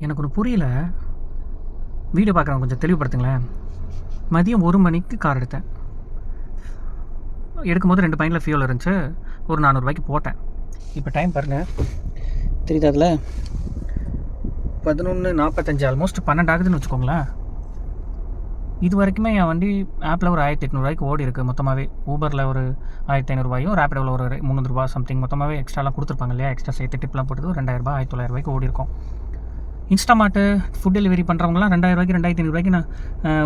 எனக்கு ஒன்று புரியல. வீடியோ பார்க்குறவங்க கொஞ்சம் தெளிவுபடுத்துங்களேன். மதியம் 1 மணிக்கு கார் எடுத்தேன். எடுக்கும்போது 2 பாயிண்டில் ஃபியூல் இருந்துச்சு. ஒரு 400 ரூபாய்க்கு போட்டேன். இப்போ டைம் பாருங்கள், தெரியுது அதில் 11:45, ஆல்மோஸ்ட் 12 ஆகுதுன்னு வச்சுக்கோங்களேன். இது வரைக்குமே என் வண்டி ஆப்பில் ஒரு 1800 ரூபாய்க்கு ஓடி இருக்குது மொத்தமாகவே. ஊபரில் ஒரு 1500 ரூபாயும், ரேப்பிடோவில் ஒரு 300 ரூபா சம்திங் மொத்தமாகவே எக்ஸ்ட்ராலாம் கொடுத்துருப்பாங்க இல்லையா. எக்ஸ்ட்ரா சேர்த்து டிப்லாம் போட்டு 2000 ரூபாய் 1900 ரூபாய்க்கு ஓடி இருக்கும். இன்ஸ்டாமார்ட்டு ஃபுட் டெலிவரி பண்ணுறவங்களாம் 2000 ரூபாய்க்கு 2500 ரூபாய்க்கு நான்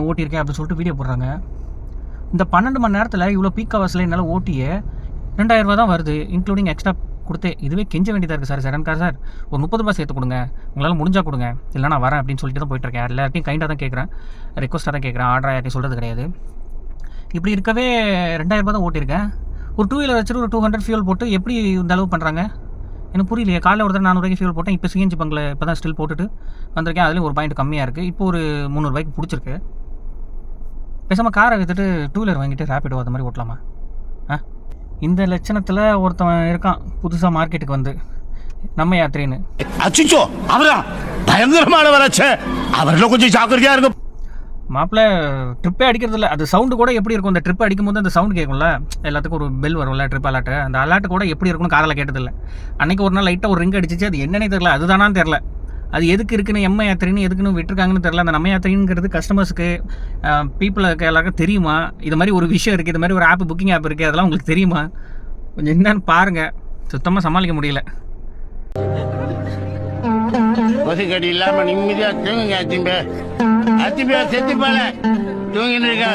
ஓட்டியிருக்கேன் அப்படின்னு சொல்லிட்டு வீடியோ போடுறாங்க. இந்த 12 மணி நேரத்தில் இவ்வளோ பீக் ஹவர்ஸில் என்னால் ஓட்டியே 2000 ரூபா தான் வருது, இன்க்ளூடிங் எக்ஸ்ட்ரா கொடுத்தே. இதுவே கெஞ்ச வேண்டியதாக இருக்குது சார். சடன் கார் சார், ஒரு 30 ரூபா சேர்த்து கொடுங்க, உங்களால் முடிஞ்சால் கொடுங்க, இல்லை நான் வரேன் அப்படின்னு சொல்லிட்டு தான் போயிட்டுருக்கேன். எல்லாத்தையும் கைண்டாக தான் கேட்குறேன், ரெக்வஸ்ட்டாக தான் கேட்குறேன், ஆர்டராக யாரையும் சொல்கிறது கிடையாது. இப்படி இருக்கவே 2000 ரூபா தான் ஓட்டியிருக்கேன். ஒரு 2 வீலர் வச்சுட்டு ஒரு 200 ஃபியூல் போட்டு எப்படி இந்த அளவு பண்ணுறாங்க எனக்கு புரியலையே. காலையில் ஒரு 400 ரூபாய்க்கு ஃபியூல் போட்டேன். இப்போ சிஎன்ஜி பங்கில் இப்போ தான் ஸ்டில் போட்டுட்டு வந்திருக்கேன். அதுலேயும் ஒரு பாயிண்ட் கம்மியாக இருக்குது. இப்போ ஒரு 300 ரூபாய்க்கு பிடிச்சிருக்கு. பேசாமல் காரை விற்றுட்டு 2 வீலர் வாங்கிட்டு ரேப்பிடோ அது மாதிரி ஓட்டலாமா? இந்த லட்சணத்தில் ஒருத்தன் இருக்கான் புதுசாக மார்க்கெட்டுக்கு வந்து, நம்ம யாத்திரைன்னு. அச்சிச்சோ, அவரா பயங்கரமான வராச்சே, அவரில் கொஞ்சம் ஜாக்கிரதையாக இருக்கும். மாப்பிள்ளை ட்ரிப்பே அடிக்கிறது இல்லை. அது சவுண்டு கூட எப்படி இருக்கும், அந்த ட்ரிப் அடிக்கும்போது அந்த சவுண்டு கேட்கும்ல, எல்லாத்துக்கும் ஒரு பெல் வரும்ல, ட்ரிப் அலாட்டு. அந்த அலாட்டு கூட எப்படி இருக்குன்னு காதில் கேட்டதில்லை. அன்றைக்கி ஒரு நாள் லைட்டாக ஒரு ரிங் அடிச்சிச்சு. அது என்னன்னே தெரில, அதுதானான்னு தெரில. அது எதுக்கு இருக்குன்னு, எம்ம யாத்திரைன்னு எதுக்குன்னு விட்டுருக்காங்கன்னு தெரில. அந்த நம்ம யாத்திரைங்கிறது கஸ்டமர்ஸுக்கு பீப்புளுக்கு எல்லாருக்கும் தெரியுமா? இது மாதிரி ஒரு விஷயம் இருக்குது, இது மாதிரி ஒரு ஆப், புக்கிங் ஆப் இருக்குது, அதெல்லாம் உங்களுக்கு தெரியுமா? கொஞ்சம் என்னன்னு பாருங்கள். சுத்தமாக சமாளிக்க முடியல. கொசுக்கடி இல்லாமல் நிம்மதியாக தூங்குங்க. அத்திம்பே செத்து போல தூங்கின்னு இருக்க.